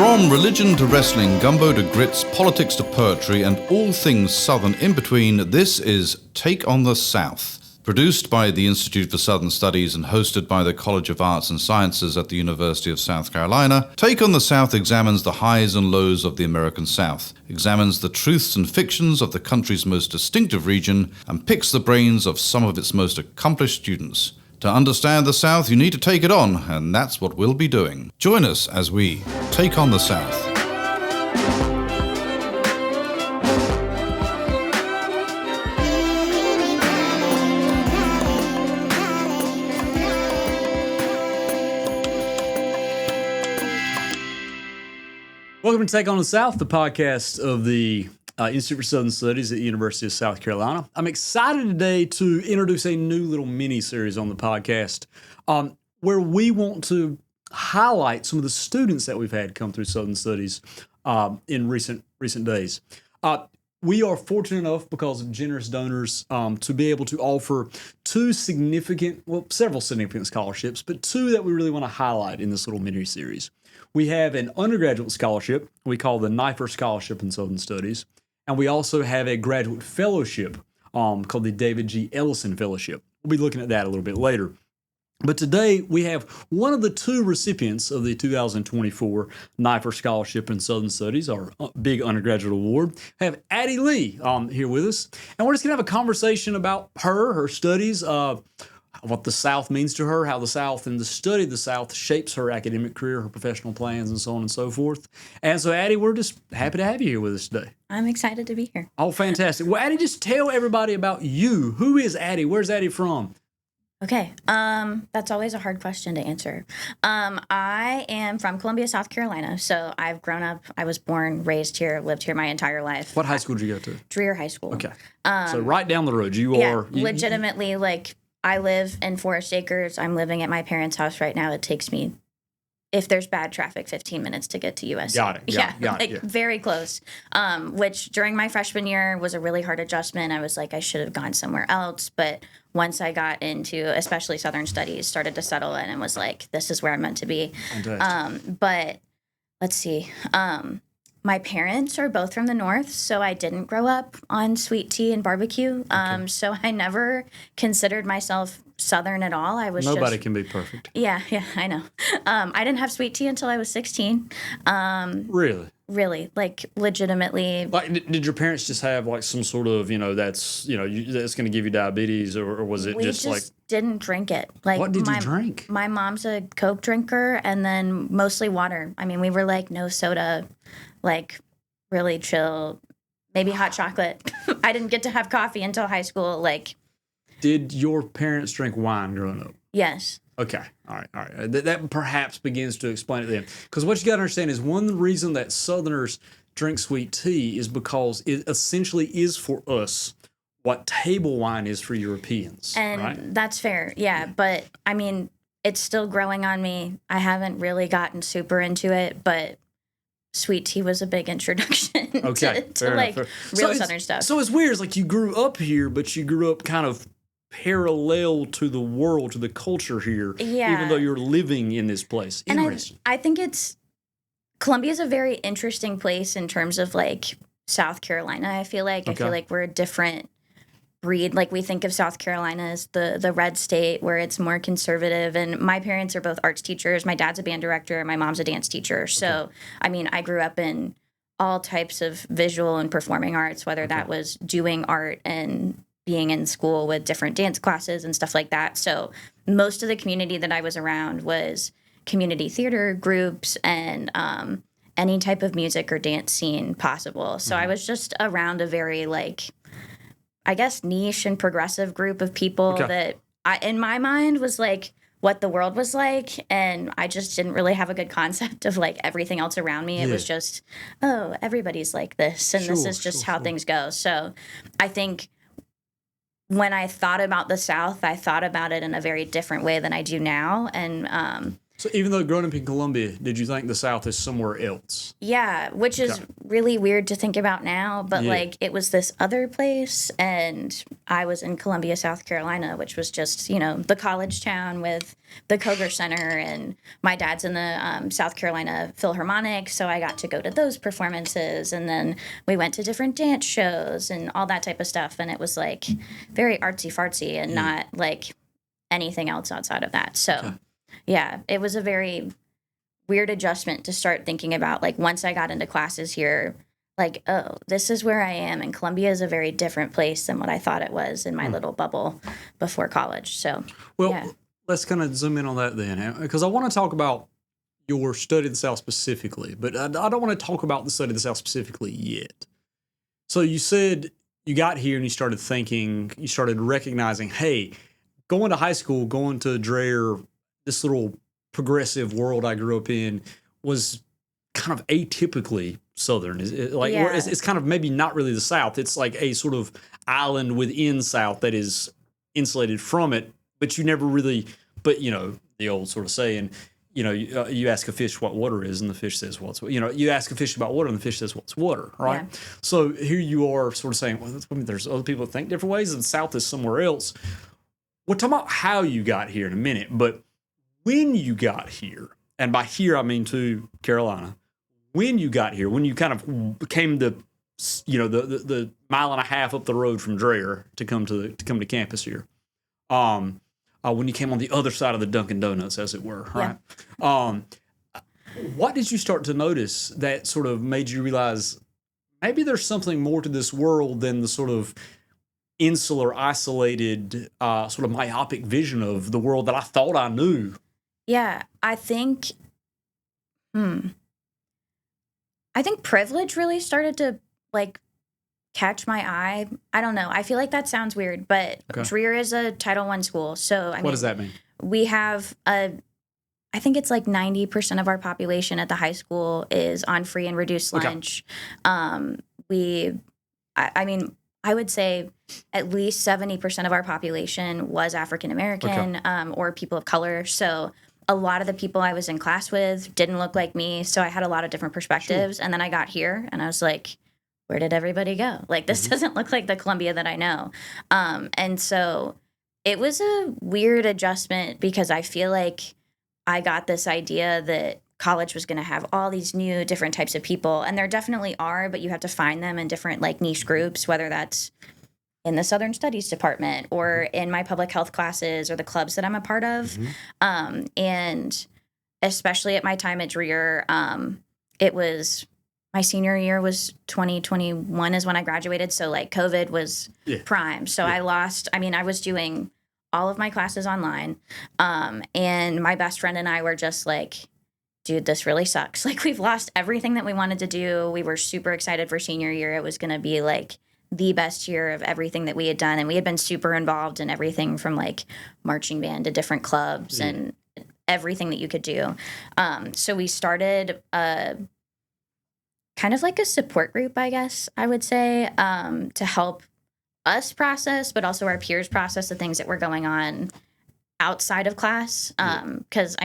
From religion to wrestling, gumbo to grits, politics to poetry, and all things Southern in between, this is Take on the South. Produced by the Institute for Southern Studies and hosted by the College of Arts and Sciences at the University of South Carolina, Take on the South examines the highs and lows of the American South, examines the truths and fictions of the country's most distinctive region, and picks the brains of some of its most accomplished students. To understand the South, you need to take it on, and that's what we'll be doing. Join us as we take on the South. Welcome to Take on the South, the podcast of the Institute for Southern Studies at the University of South Carolina. I'm excited today to introduce a new little mini-series on the podcast where we want to highlight some of the students that we've had come through Southern Studies in recent days. We are fortunate enough, because of generous donors, to be able to offer several significant scholarships, but two that we really want to highlight in this little mini-series. We have an undergraduate scholarship we call the Neuffer Scholarship in Southern Studies, and we also have a graduate fellowship called the David G. Ellison Fellowship. We'll be looking at that a little bit later. But today we have one of the two recipients of the 2024 Neuffer Scholarship in Southern Studies, our big undergraduate award. We have Addy Lee here with us, and we're just going to have a conversation about her studies, what the South means to her, how the South and the study of the South shapes her academic career, her professional plans, and so on and so forth. And so, Addy, we're just happy to have you here with us today. I'm excited to be here. Oh, fantastic. Well, Addy, just tell everybody about you. Who is Addy? Where's Addy from? Okay, that's always a hard question to answer. I am from Columbia, South Carolina, so I've grown up, I was born, raised here, lived here my entire life. What high school did you go to? Dreher High School. Okay, so right down the road, legitimately, I live in Forest Acres. I'm living at my parents' house right now. It takes me, if there's bad traffic, 15 minutes to get to USC. Got it. Very close. Which during my freshman year was a really hard adjustment. I was like, I should have gone somewhere else. But once I got into, especially Southern Studies, started to settle in and was like, this is where I'm meant to be. But let's see. My parents are both from the North, so I didn't grow up on sweet tea and barbecue. So I never considered myself Southern at all. Nobody can be perfect. Yeah, I know. I didn't have sweet tea until I was 16. Really? Really, legitimately. Did your parents just have some sort of, that's going to give you diabetes, or was it we just didn't drink it? What did you drink? My mom's a Coke drinker, and then mostly water. I mean, we were no soda, really chill, maybe hot chocolate. I didn't get to have coffee until high school. Did your parents drink wine growing up? Yes. Okay. All right. That perhaps begins to explain it then. Because what you got to understand is one reason that Southerners drink sweet tea is because it essentially is for us what table wine is for Europeans. And right? That's fair. Yeah. But, I mean, it's still growing on me. I haven't really gotten super into it, but sweet tea was a big introduction to real Southern stuff. So it's weird. It's you grew up here, but you grew up kind of parallel to the world, to the culture here, even though you're living in this place. Interesting. And I think Columbia is a very interesting place in terms of South Carolina. I feel like we're a different breed. We think of South Carolina as the red state where it's more conservative. And my parents are both arts teachers. My dad's a band director. My mom's a dance teacher. So, I mean, I grew up in all types of visual and performing arts, whether that was doing art and being in school with different dance classes and stuff like that. So most of the community that I was around was community theater groups and any type of music or dance scene possible. So I was just around a very I guess niche and progressive group of people that in my mind was what the world was like, and I just didn't really have a good concept of everything else around me. It was just, everybody's like this, and this is just how things go. So I think when I thought about the South, I thought about it in a very different way than I do now. And So even though growing up in Columbia, did you think the South is somewhere else? Yeah, which is really weird to think about now, but like it was this other place, and I was in Columbia, South Carolina, which was just, the college town with the Koger Center, and my dad's in the South Carolina Philharmonic, so I got to go to those performances, and then we went to different dance shows and all that type of stuff, and it was like very artsy-fartsy and not like anything else outside of that. So yeah, it was a very weird adjustment to start thinking about, like, once I got into classes here, like, oh, this is where I am, and Columbia is a very different place than what I thought it was in my little bubble before college. So, let's kind of zoom in on that then, because I want to talk about your study of the South specifically, but I don't want to talk about the study of the South specifically yet. So you said you got here and you started thinking, you started recognizing, hey, going to high school, going to Dreher, this little progressive world I grew up in was kind of atypically Southern. It's kind of maybe not really the South. It's like a sort of island within South that is insulated from it, but you never really, but the old sort of saying, you ask a fish what water is and the fish says you ask a fish about water and the fish says what's water, right? Yeah. So here you are sort of saying, well, there's other people that think different ways and the South is somewhere else. We'll talk about how you got here in a minute, but when you got here, and by here I mean to Carolina, when you got here, when you kind of came the mile and a half up the road from Dreher to come to campus here, when you came on the other side of the Dunkin' Donuts, as it were, right? What did you start to notice that sort of made you realize maybe there's something more to this world than the sort of insular, isolated, sort of myopic vision of the world that I thought I knew? Yeah, I think privilege really started to like catch my eye. I don't know. I feel like that sounds weird, but Dreher is a Title I school. So what does that mean? We have I think it's like 90% of our population at the high school is on free and reduced lunch. I would say at least 70% of our population was African American or people of color. So a lot of the people I was in class with didn't look like me. So I had a lot of different perspectives. Sure. And then I got here and I was like, where did everybody go? Like, this doesn't look like the Columbia that I know. And so it was a weird adjustment because I feel like I got this idea that college was going to have all these new different types of people. And there definitely are, but you have to find them in different like niche groups, whether that's in the Southern Studies department or in my public health classes or the clubs that I'm a part of. And especially at my time at Dreher, it was my senior year was 2021 is when I graduated. So like COVID was prime. So I was doing all of my classes online. And my best friend and I were just like, dude, this really sucks. Like, we've lost everything that we wanted to do. We were super excited for senior year. It was going to be like the best year of everything that we had done. And we had been super involved in everything from like marching band to different clubs and everything that you could do. So we started kind of like a support group, I guess I would say, to help us process, but also our peers process the things that were going on outside of class. Because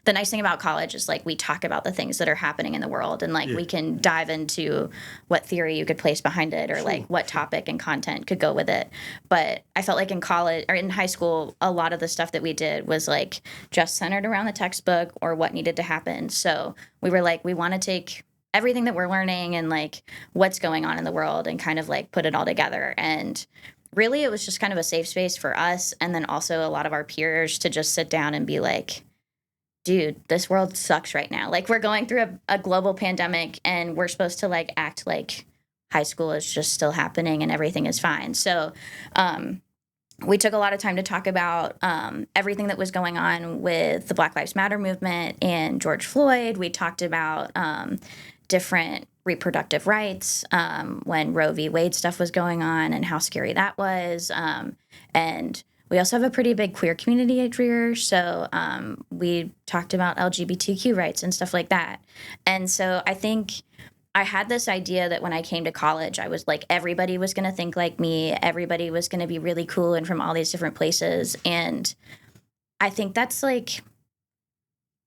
the nice thing about college is like we talk about the things that are happening in the world, and like we can dive into what theory you could place behind it, or like what topic and content could go with it. But I felt like in college or in high school, a lot of the stuff that we did was like just centered around the textbook or what needed to happen. So we were like, we want to take everything that we're learning and like what's going on in the world and kind of like put it all together. And really it was just kind of a safe space for us, and then also a lot of our peers to just sit down and be like, dude, this world sucks right now. Like, we're going through a global pandemic, and we're supposed to like act like high school is just still happening and everything is fine. So we took a lot of time to talk about everything that was going on with the Black Lives Matter movement and George Floyd. We talked about different reproductive rights when Roe v. Wade stuff was going on and how scary that was. And we also have a pretty big queer community at Dreher, so we talked about LGBTQ rights and stuff like that. And so I think I had this idea that when I came to college, I was like, everybody was going to think like me. Everybody was going to be really cool and from all these different places. And I think that's like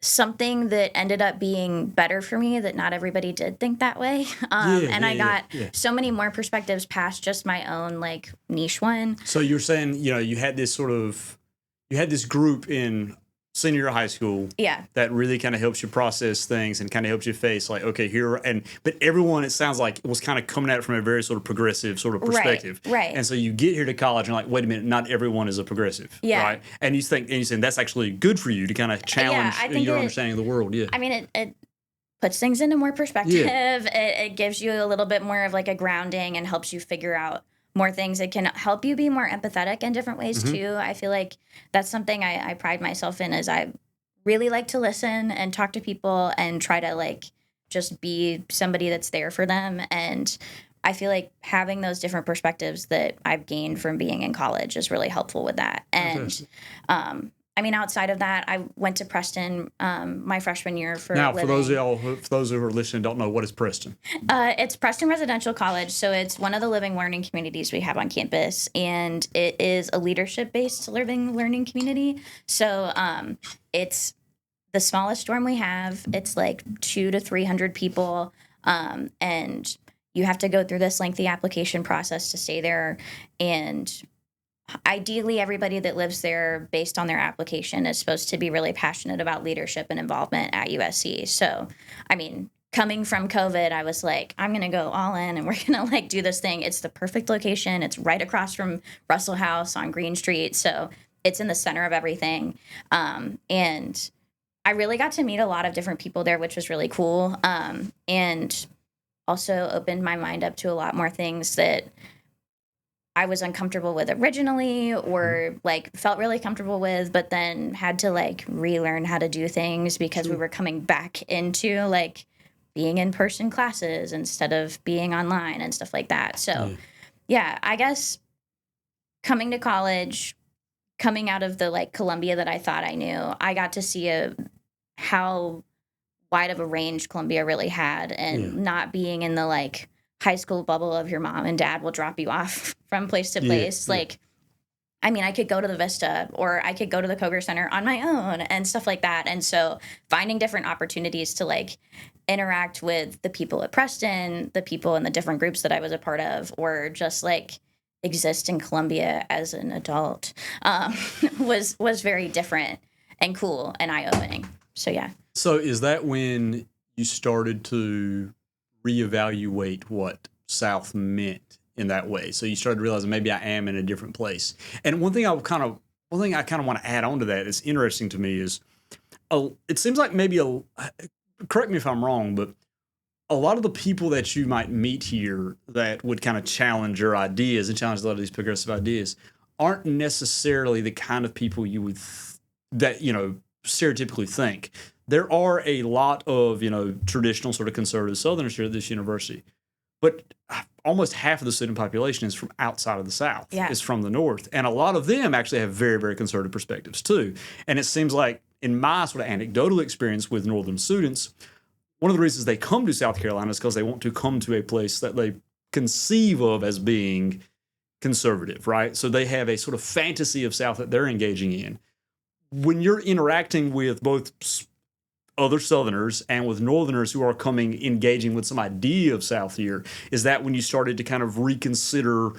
something that ended up being better for me, that not everybody did think that way. I got so many more perspectives past just my own like niche one. So you're saying, you had this group in senior year of high school that really kind of helps you process things and kind of helps you face like, okay, but everyone, it sounds like, was kind of coming at it from a very sort of progressive sort of perspective. Right. And so you get here to college and like, wait a minute, not everyone is a progressive. Yeah. Right. And you're saying that's actually good for you to kind of challenge your understanding of the world. Yeah. I mean, it puts things into more perspective. Yeah. It gives you a little bit more of like a grounding and helps you figure out more things. It can help you be more empathetic in different ways too. I feel like that's something I pride myself in, is I really like to listen and talk to people and try to like just be somebody that's there for them. And I feel like having those different perspectives that I've gained from being in college is really helpful with that. And I mean, outside of that, I went to Preston my freshman year for now. living. For those who are listening, don't know, what is Preston? It's Preston Residential College, so it's one of the living learning communities we have on campus, and it is a leadership-based living learning community. So it's the smallest dorm we have. It's like 200 to 300 people, and you have to go through this lengthy application process to stay there. And ideally, everybody that lives there, based on their application, is supposed to be really passionate about leadership and involvement at USC. So, I mean, coming from COVID, I was like, I'm going to go all in and we're going to like do this thing. It's the perfect location. It's right across from Russell House on Green Street. So it's in the center of everything. And I really got to meet a lot of different people there, which was really cool. And also opened my mind up to a lot more things that I was uncomfortable with originally, or like felt really comfortable with, but then had to like relearn how to do things because we were coming back into like being in person classes instead of being online and stuff like that. So yeah, I guess coming to college, coming out of the like Columbia that I thought I knew, I got to see how wide of a range Columbia really had, and not being in the like high school bubble of your mom and dad will drop you off from place to place. Like, I mean, I could go to the Vista or I could go to the Koger Center on my own and stuff like that. And so finding different opportunities to like interact with the people at Preston, the people in the different groups that I was a part of, or just like exist in Columbia as an adult was very different and cool and eye-opening. So yeah. So is that when you started to reevaluate what South meant in that way? So you started realizing maybe I am in a different place. And one thing I kind of want to add on to that that's interesting to me is it seems like maybe correct me if I'm wrong, but a lot of the people that you might meet here that would kind of challenge your ideas and challenge a lot of these progressive ideas aren't necessarily the kind of people you would stereotypically think. There are a lot of, traditional sort of conservative Southerners here at this university, but almost half of the student population is from outside of the South. Yeah. It's from the North. And a lot of them actually have very, very conservative perspectives too. And it seems like in my sort of anecdotal experience with Northern students, one of the reasons they come to South Carolina is because they want to come to a place that they conceive of as being conservative, right? So they have a sort of fantasy of South that they're engaging in. When you're interacting with both other Southerners and with Northerners who are engaging with some idea of South here, is that when you started to kind of reconsider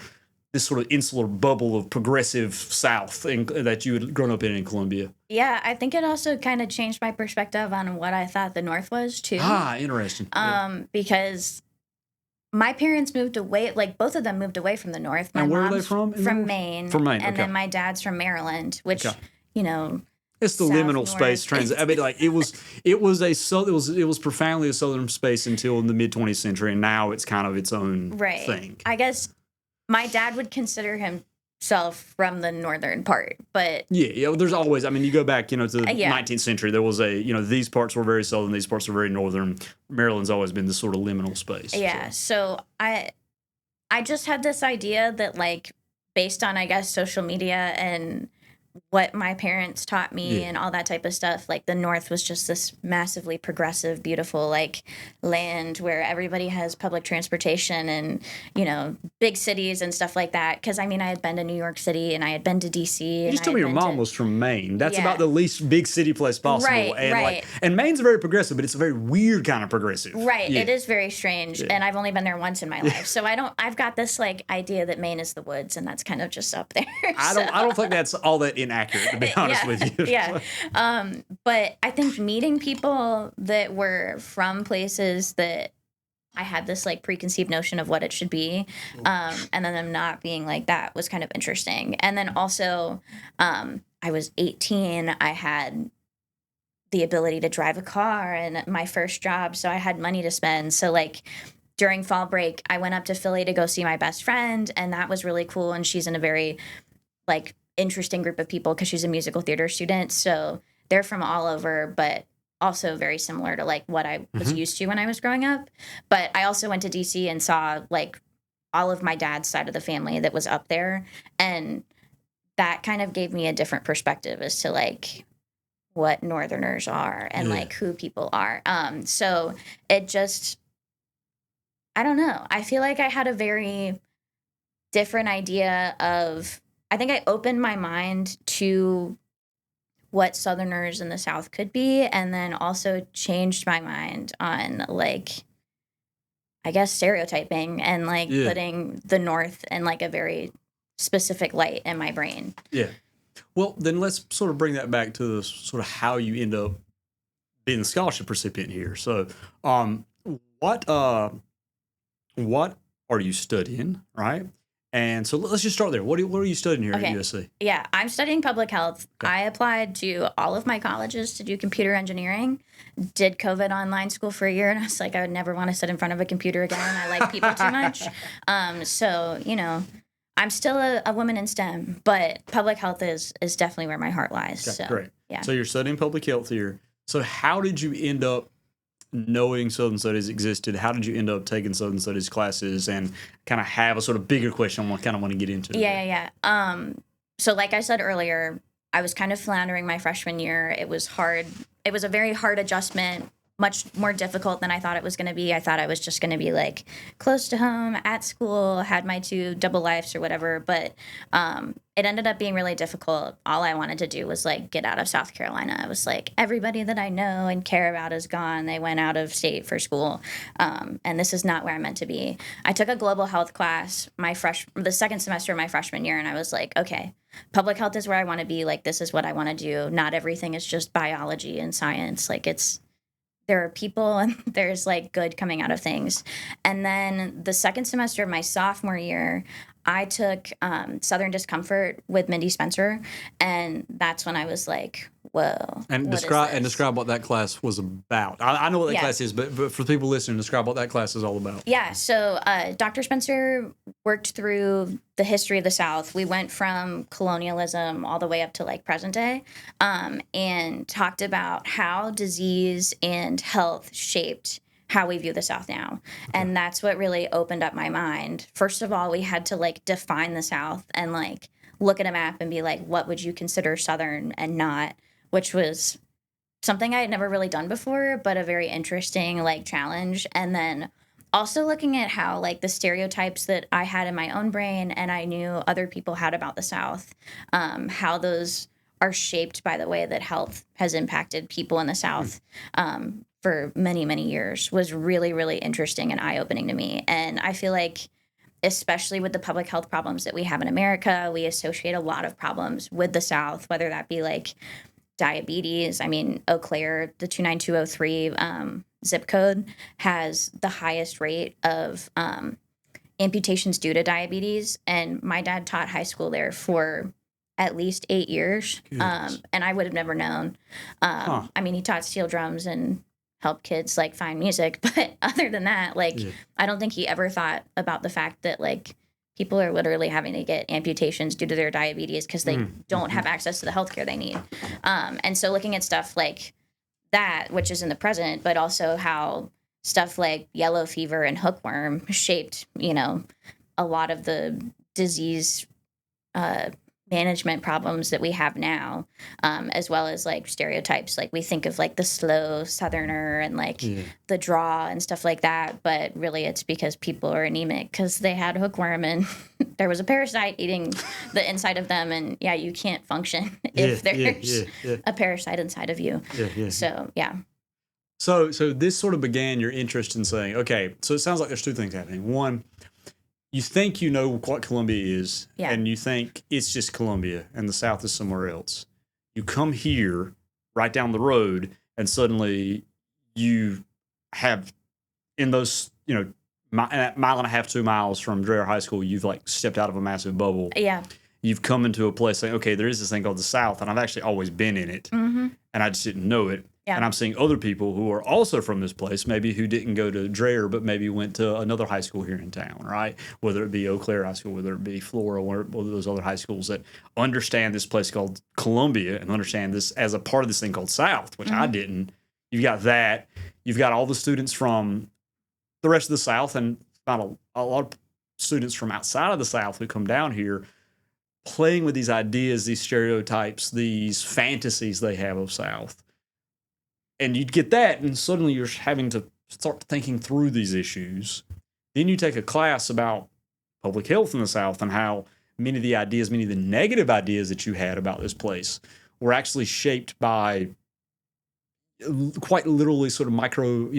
this sort of insular bubble of progressive South that you had grown up in Columbia? Yeah, I think it also kind of changed my perspective on what I thought the North was too. Interesting. Because my parents moved away, like both of them moved away from the North. My and where mom's are they from? From Maine. From Maine, and then my dad's from Maryland, which, it's the liminal space transit. I mean, like it was profoundly a Southern space until the mid 20th century, and now it's kind of its own thing. I guess my dad would consider himself from the northern part, but there's always. I mean, you go back, to the 19th century. There was these parts were very Southern, these parts were very Northern. Maryland's always been this sort of liminal space. Yeah. So I just had this idea that, like, based on, I guess, social media and what my parents taught me and all that type of stuff. Like the North was just this massively progressive, beautiful like land where everybody has public transportation and, you know, big cities and stuff like that. Cause I mean, I had been to New York City and I had been to DC. You just told me your mom was from Maine. That's about the least big city place possible. Right, and right. And Maine's very progressive, but it's a very weird kind of progressive. Right. Yeah. It is very strange. Yeah. And I've only been there once in my life. So I've got this like idea that Maine is the woods and that's kind of just up there. I don't think that's all that inaccurate, to be honest with you. Yeah. But I think meeting people that were from places that I had this like preconceived notion of what it should be, and then them not being like that was kind of interesting. And then also, I was 18. I had the ability to drive a car and my first job, so I had money to spend. So like during fall break, I went up to Philly to go see my best friend, and that was really cool. And she's in a very like interesting group of people because she's a musical theater student. So they're from all over, but also very similar to like what I was used to when I was growing up. But I also went to DC and saw like all of my dad's side of the family that was up there. And that kind of gave me a different perspective as to like what Northerners are and like who people are. So it just, I don't know. I feel like I had a very different idea of, I think I opened my mind to what Southerners in the South could be, and then also changed my mind on like, I guess, stereotyping and like putting the North in like a very specific light in my brain. Yeah. Well, then let's sort of bring that back to the sort of how you end up being the scholarship recipient here. So, what are you studying, right? And so let's just start there. What are you studying here at USC? Yeah, I'm studying public health. Okay. I applied to all of my colleges to do computer engineering. Did COVID online school for a year, and I was like, I would never want to sit in front of a computer again. I like people too much. So, you know, I'm still a woman in STEM, but public health is definitely where my heart lies. Okay, so, great. Yeah. So you're studying public health here. So how did you end up knowing Southern Studies existed? How did you end up taking Southern Studies classes, and kind of have a sort of bigger question I kind of want to get into? Yeah. So like I said earlier, I was kind of floundering my freshman year. It was hard. It was a very hard adjustment, much more difficult than I thought it was going to be. I thought I was just going to be like close to home at school, had my 2 double lives or whatever. But it ended up being really difficult. All I wanted to do was like get out of South Carolina. I was like, everybody that I know and care about is gone. They went out of state for school. And this is not where I'm meant to be. I took a global health class the second semester of my freshman year. And I was like, okay, public health is where I want to be. Like, this is what I want to do. Not everything is just biology and science. Like there are people and there's like good coming out of things. And then the second semester of my sophomore year, I took Southern Discomfort with Mindy Spencer, and that's when I was like, whoa. And describe what that class was about. I know what that class is, but for people listening, describe what that class is all about. Yeah, so Dr. Spencer worked through the history of the South. We went from colonialism all the way up to like present day, and talked about how disease and health shaped how we view the South now. Okay. And that's what really opened up my mind. First of all, we had to like define the South and like look at a map and be like, what would you consider Southern and not, which was something I had never really done before, but a very interesting like challenge. And then also looking at how like the stereotypes that I had in my own brain and I knew other people had about the South, how those are shaped by the way that health has impacted people in the South for many, many years was really, really interesting and eye-opening to me. And I feel like, especially with the public health problems that we have in America, we associate a lot of problems with the South, whether that be like diabetes. I mean, Eau Claire, the 29203 zip code, has the highest rate of amputations due to diabetes. And my dad taught high school there for at least 8 years. And I would have never known. I mean, he taught steel drums and helped kids like find music. But other than that, like, I don't think he ever thought about the fact that like people are literally having to get amputations due to their diabetes because they don't have access to the healthcare they need. And so looking at stuff like that, which is in the present, but also how stuff like yellow fever and hookworm shaped, you know, a lot of the disease management problems that we have now, as well as like stereotypes. Like we think of like the slow Southerner and like the draw and stuff like that, but really it's because people are anemic because they had hookworm and there was a parasite eating the inside of them, and you can't function if there's a parasite inside of you. So So this sort of began your interest in saying, okay, so it sounds like there's two things happening. One, you think you know what Columbia is, and you think it's just Columbia and the South is somewhere else. You come here, right down the road, and suddenly you have, in those, mile and a half, 2 miles from Dreher High School, you've like stepped out of a massive bubble. Yeah. You've come into a place saying, okay, there is this thing called the South, and I've actually always been in it, and I just didn't know it. Yeah. And I'm seeing other people who are also from this place, maybe who didn't go to Dreher, but maybe went to another high school here in town, right? Whether it be Eau Claire High School, whether it be Flora, or those other high schools that understand this place called Columbia and understand this as a part of this thing called South, which I didn't. You've got that. You've got all the students from the rest of the South, and not a lot of students from outside of the South who come down here playing with these ideas, these stereotypes, these fantasies they have of South. And you'd get that, and suddenly you're having to start thinking through these issues. Then you take a class about public health in the South and how many of the negative ideas that you had about this place were actually shaped by quite literally sort of microbes,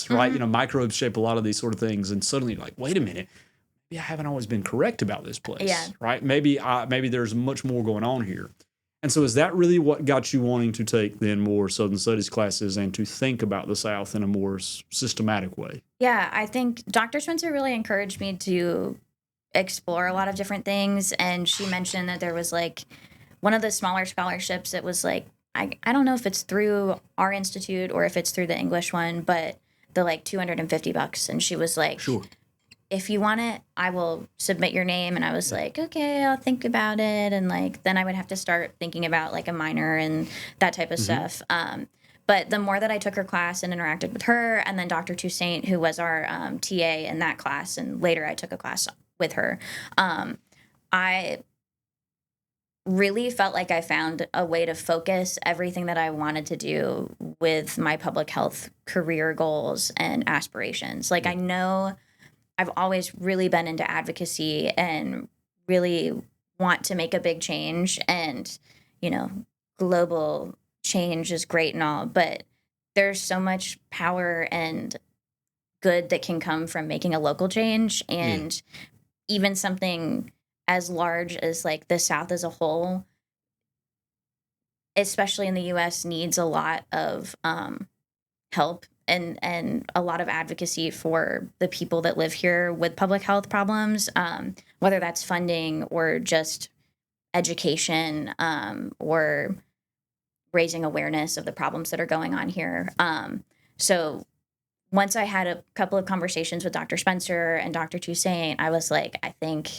right? Microbes shape a lot of these sort of things, and suddenly you're like, wait a minute, maybe I haven't always been correct about this place, right? Maybe there's much more going on here. And so is that really what got you wanting to take then more Southern Studies classes and to think about the South in a more systematic way? Yeah, I think Dr. Spencer really encouraged me to explore a lot of different things. And she mentioned that there was like one of the smaller scholarships that was like, I don't know if it's through our institute or if it's through the English one, but the like $250. And she was like, sure, if you want it, I will submit your name. And I was like, okay, I'll think about it. And like, then I would have to start thinking about like a minor and that type of stuff. But the more that I took her class and interacted with her, and then Dr. Toussaint, who was our TA in that class, and later I took a class with her, I really felt like I found a way to focus everything that I wanted to do with my public health career goals and aspirations. Like I know I've always really been into advocacy and really want to make a big change, and, global change is great and all, but there's so much power and good that can come from making a local change. And even something as large as like the South as a whole, especially in the US, needs a lot of help and a lot of advocacy for the people that live here with public health problems, whether that's funding or just education, or raising awareness of the problems that are going on here. So once I had a couple of conversations with Dr. Spencer and Dr. Toussaint, I was like, I think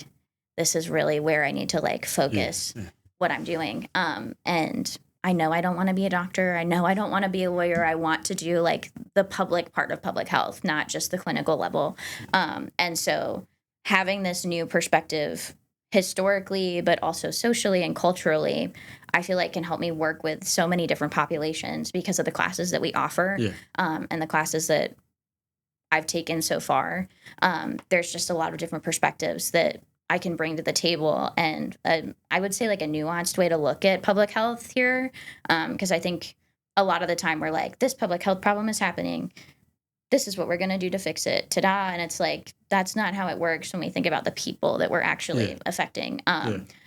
this is really where I need to like focus what I'm doing. And I know I don't want to be a doctor. I know I don't want to be a lawyer. I want to do like the public part of public health, not just the clinical level. And so having this new perspective historically, but also socially and culturally, I feel like can help me work with so many different populations because of the classes that we offer, and the classes that I've taken so far. There's just a lot of different perspectives that I can bring to the table, and I would say like a nuanced way to look at public health here, because I think a lot of the time we're like, this public health problem is happening, this is what we're going to do to fix it, ta-da, and it's like, that's not how it works when we think about the people that we're actually affecting.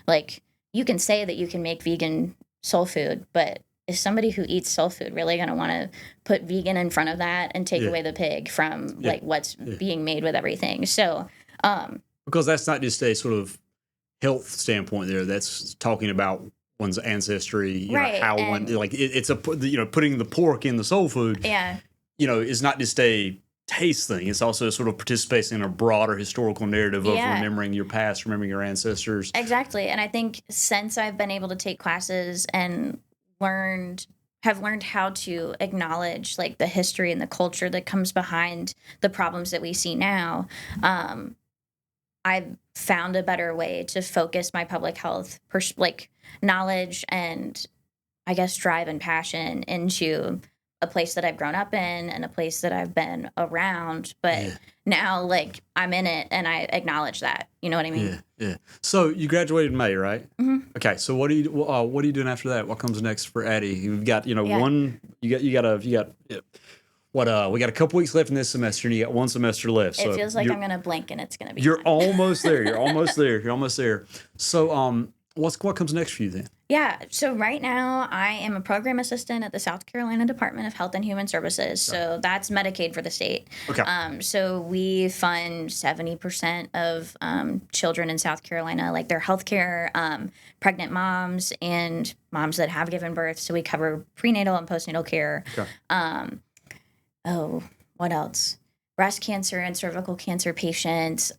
Like, you can say that you can make vegan soul food, but is somebody who eats soul food really going to want to put vegan in front of that and take away the pig from like what's being made with everything? So because that's not just a sort of health standpoint there. That's talking about one's ancestry, you know, how one, like it's a, putting the pork in the soul food, is not just a taste thing. It's also sort of participating in a broader historical narrative of remembering your past, remembering your ancestors. Exactly. And I think since I've been able to take classes and have learned how to acknowledge like the history and the culture that comes behind the problems that we see now, I've found a better way to focus my public health knowledge and I guess drive and passion into a place that I've grown up in and a place that I've been around. But now, like, I'm in it and I acknowledge that. You know what I mean? Yeah. So you graduated in May, right? Mm-hmm. Okay. So what are you doing after that? What comes next for Addy? You've got, we got a couple weeks left in this semester and you got one semester left. So it feels like I'm going to blink and it's going to be You're done. almost there. You're almost there. You're almost there. So what comes next for you then? Yeah. So right now I am a program assistant at the South Carolina Department of Health and Human Services. So that's Medicaid for the state. Okay. So we fund 70% of children in South Carolina, like their health care, pregnant moms and moms that have given birth. So we cover prenatal and postnatal care. Okay. What else? Breast cancer and cervical cancer patients,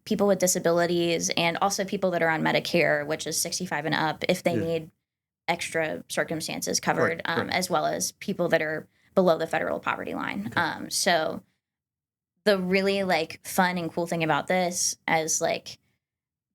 people with disabilities, and also people that are on Medicare, which is 65 and up, if they need extra circumstances covered, right. As well as people that are below the federal poverty line. Okay. So the really like fun and cool thing about this, as like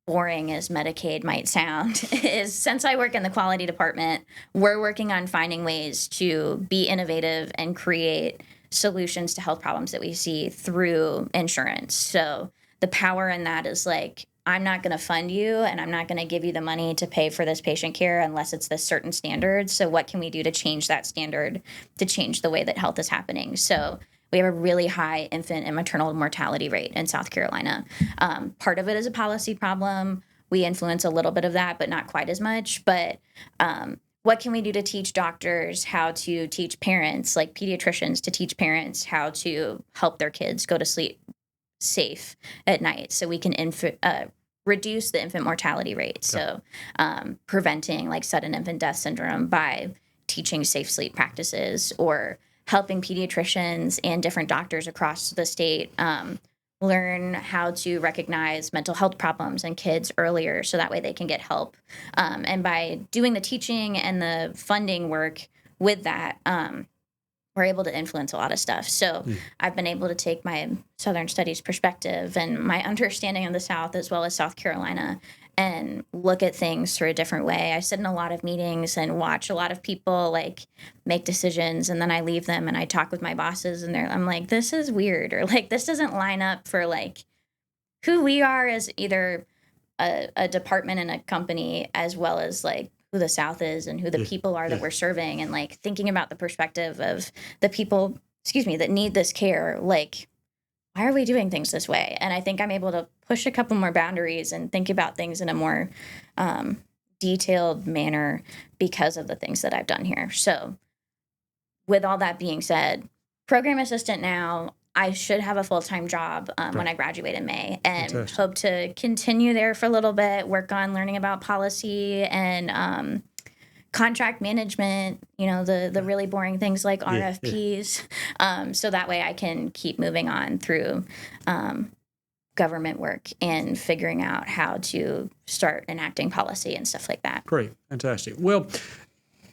boring as Medicaid might sound, is since I work in the quality department, we're working on finding ways to be innovative and create solutions to health problems that we see through insurance. So the power in that is like, I'm not going to fund you and I'm not going to give you the money to pay for this patient care unless it's this certain standard. So what can we do to change that standard, to change the way that health is happening? So we have a really high infant and maternal mortality rate in South Carolina. Part of it is a policy problem. We influence a little bit of that, but not quite as much. But what can we do to teach doctors how to teach parents, like pediatricians, to teach parents how to help their kids go to sleep safe at night so we can reduce the infant mortality rate? So preventing like sudden infant death syndrome by teaching safe sleep practices, or helping pediatricians and different doctors across the state learn how to recognize mental health problems in kids earlier so that way they can get help. And by doing the teaching and the funding work with that, we're able to influence a lot of stuff. So I've been able to take my Southern Studies perspective and my understanding of the South as well as South Carolina and look at things through a different way. I sit in a lot of meetings and watch a lot of people like make decisions, and then I leave them and I talk with my bosses and I'm like, this is weird, or like this doesn't line up for like who we are as either a department in a company as well as like who the South is and who the people are that we're serving, and like thinking about the perspective of the people, that need this care. Like, why are we doing things this way? And I think I'm able to push a couple more boundaries and think about things in a more detailed manner because of the things that I've done here. So with all that being said, program assistant now, I should have a full-time job when I graduate in May, and hope to continue there for a little bit, work on learning about policy and contract management, the really boring things like RFPs. So that way I can keep moving on through government work and figuring out how to start enacting policy and stuff like that. Great. Fantastic. Well,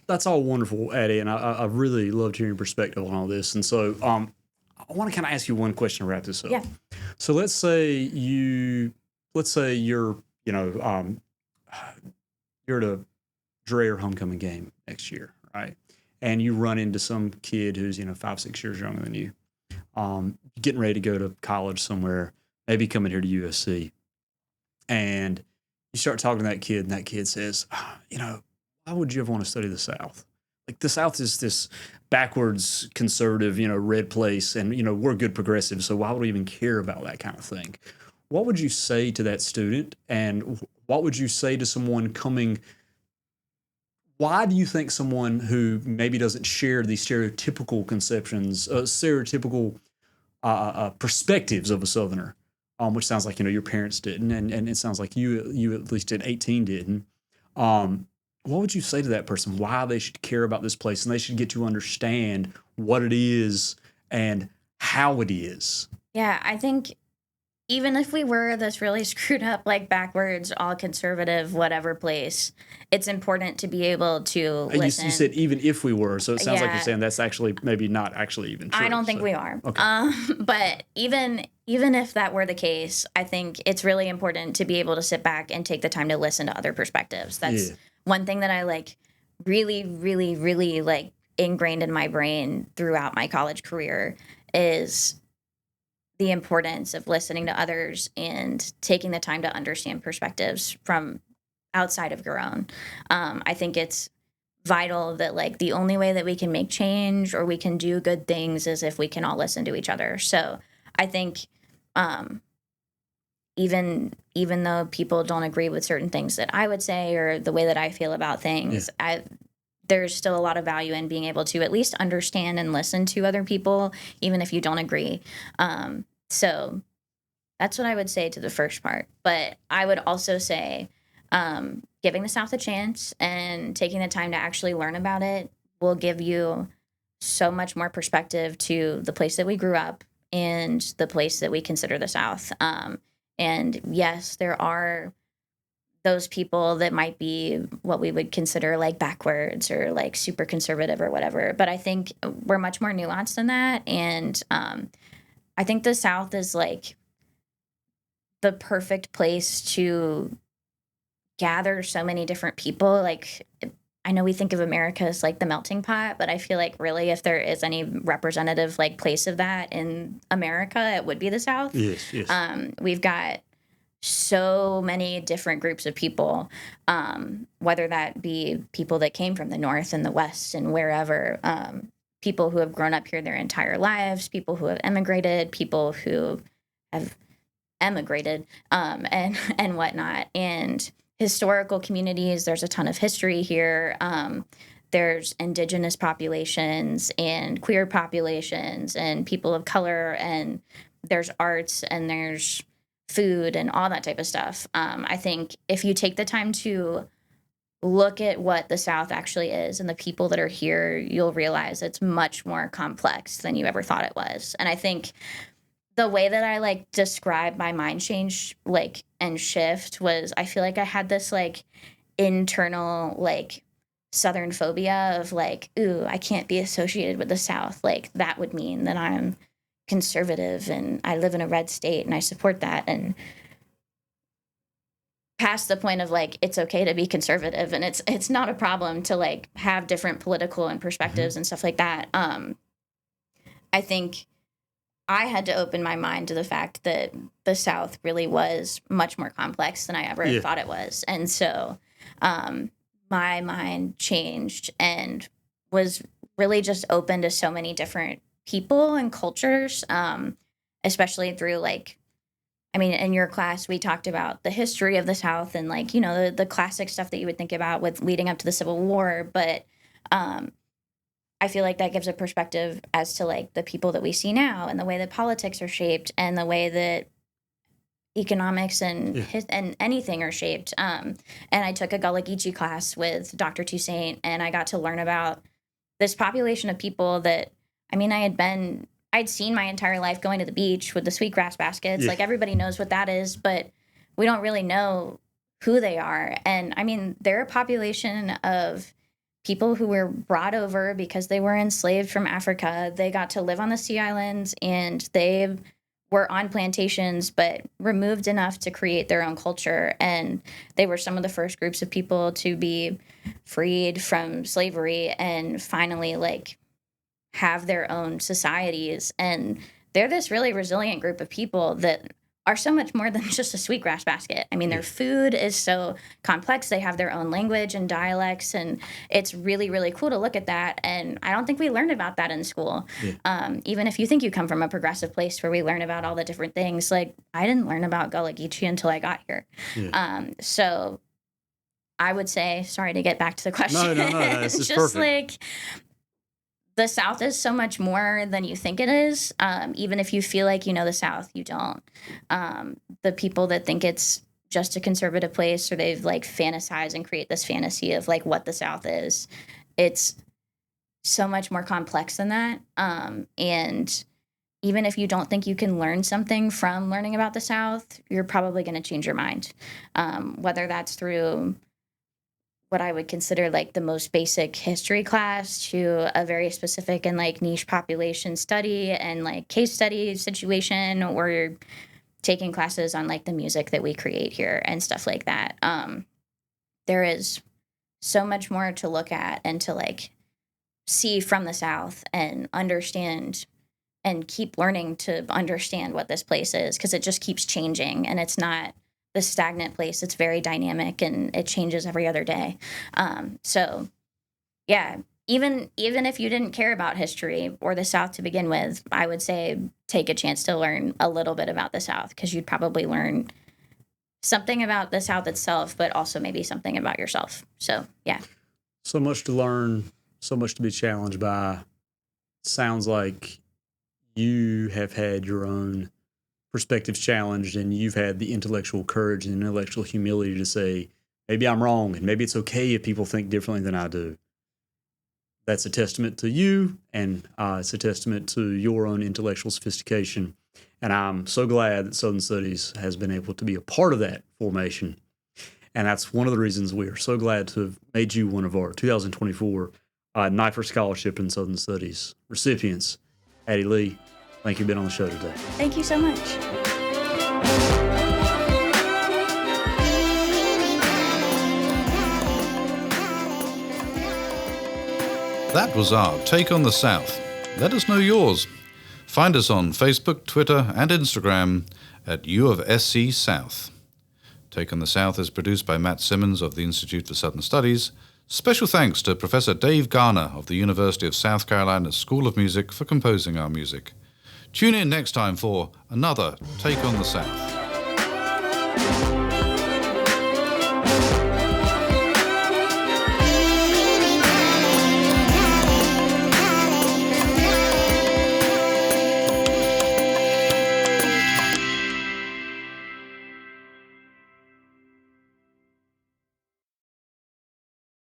that's all wonderful, Addy, and I really loved hearing your perspective on all this. And so I want to kind of ask you one question to wrap this up. Yeah. So let's say you're at a Dreher homecoming game next year, right? And you run into some kid who's 5-6 years younger than you, getting ready to go to college somewhere, maybe coming here to USC, and you start talking to that kid, and that kid says, why would you ever want to study the South? Like, the South is this backwards, conservative, red place, and, we're good progressives, so why would we even care about that kind of thing? What would you say to that student, and what would you say to someone coming? Why do you think someone who maybe doesn't share these stereotypical conceptions, stereotypical perspectives of a Southerner, which sounds like, your parents didn't, and it sounds like you at least at 18 didn't, what would you say to that person? Why they should care about this place, and they should get to understand what it is and how it is? Yeah, I think even if we were this really screwed up, like backwards, all conservative, whatever place, it's important to be able to listen. You said even if we were, so it sounds like you're Yeah. saying that's actually maybe not actually even true. I don't think so. we are. Okay. But even if that were the case, I think it's really important to be able to sit back and take the time to listen to other perspectives. That's one thing that I like really, really, really like ingrained in my brain throughout my college career is the importance of listening to others and taking the time to understand perspectives from outside of your own. I think it's vital that like the only way that we can make change or we can do good things is if we can all listen to each other. So I think even though people don't agree with certain things that I would say or the way that I feel about things, there's still a lot of value in being able to at least understand and listen to other people, even if you don't agree. So that's what I would say to the first part. But I would also say giving the South a chance and taking the time to actually learn about it will give you so much more perspective to the place that we grew up and the place that we consider the South. And yes, there are those people that might be what we would consider like backwards or like super conservative or whatever. But I think we're much more nuanced than that. And I think the South is like the perfect place to gather so many different people. Like, I know we think of America as like the melting pot, but I feel like really if there is any representative like place of that in America, it would be the South. Yes. We've got so many different groups of people, whether that be people that came from the North and the West and wherever, people who have grown up here their entire lives, people who have immigrated, people who have emigrated, and whatnot. And historical communities, there's a ton of history here. There's indigenous populations and queer populations and people of color, and there's arts and there's food and all that type of stuff. I think if you take the time to look at what the South actually is and the people that are here, you'll realize it's much more complex than you ever thought it was. And I think the way that I like describe my mind change like and shift was I feel like I had this like internal like Southern phobia of like, ooh, I can't be associated with the South. Like that would mean that I'm conservative and I live in a red state and I support that. And past the point of like it's okay to be conservative and it's not a problem to like have different political and perspectives and stuff like that. I think I had to open my mind to the fact that the South really was much more complex than I ever thought it was. And so my mind changed and was really just open to so many different people and cultures, especially through like, I mean, in your class, we talked about the history of the South and like, you know, the classic stuff that you would think about with leading up to the Civil War. But I feel like that gives a perspective as to like the people that we see now and the way that politics are shaped and the way that economics and anything are shaped. And I took a Gullah Geechee class with Dr. Toussaint, and I got to learn about this population of people that, I mean, I'd seen my entire life going to the beach with the sweetgrass baskets. Like everybody knows what that is, but we don't really know who they are. And I mean, they're a population of people who were brought over because they were enslaved from Africa. They got to live on the sea islands and they were on plantations, but removed enough to create their own culture. And they were some of the first groups of people to be freed from slavery and finally like have their own societies. And they're this really resilient group of people that are so much more than just a sweetgrass basket. I mean, their food is so complex. They have their own language and dialects, and it's really, really cool to look at that. And I don't think we learned about that in school. Even if you think you come from a progressive place where we learn about all the different things, like I didn't learn about Gullah Geechee until I got here. So I would say, sorry to get back to the question. No, this is just perfect. like the South is so much more than you think it is. Even if you feel like you know the South, you don't. The people that think it's just a conservative place or they've like fantasized and create this fantasy of like what the South is, it's so much more complex than that. And even if you don't think you can learn something from learning about the South, you're probably going to change your mind. Whether that's through what I would consider like the most basic history class to a very specific and like niche population study and like case study situation, or you're taking classes on like the music that we create here and stuff like that. There is so much more to look at and to like see from the South and understand and keep learning to understand what this place is, because it just keeps changing and it's not the stagnant place. It's very dynamic and it changes every other day. So yeah, even if you didn't care about history or the South to begin with, I would say take a chance to learn a little bit about the South, because you'd probably learn something about the South itself, but also maybe something about yourself. So yeah. So much to learn, so much to be challenged by. Sounds like you have had your own perspectives challenged, and you've had the intellectual courage and intellectual humility to say, maybe I'm wrong, and maybe it's okay if people think differently than I do. That's a testament to you, and it's a testament to your own intellectual sophistication. And I'm so glad that Southern Studies has been able to be a part of that formation. And that's one of the reasons we are so glad to have made you one of our 2024 Neuffer Scholarship in Southern Studies recipients. Addy Lee, thank you for being on the show today. Thank you so much. That was our Take on the South. Let us know yours. Find us on Facebook, Twitter, and Instagram at U of SC South. Take on the South is produced by Matt Simmons of the Institute for Southern Studies. Special thanks to Professor Dave Garner of the University of South Carolina School of Music for composing our music. Tune in next time for another Take on the South.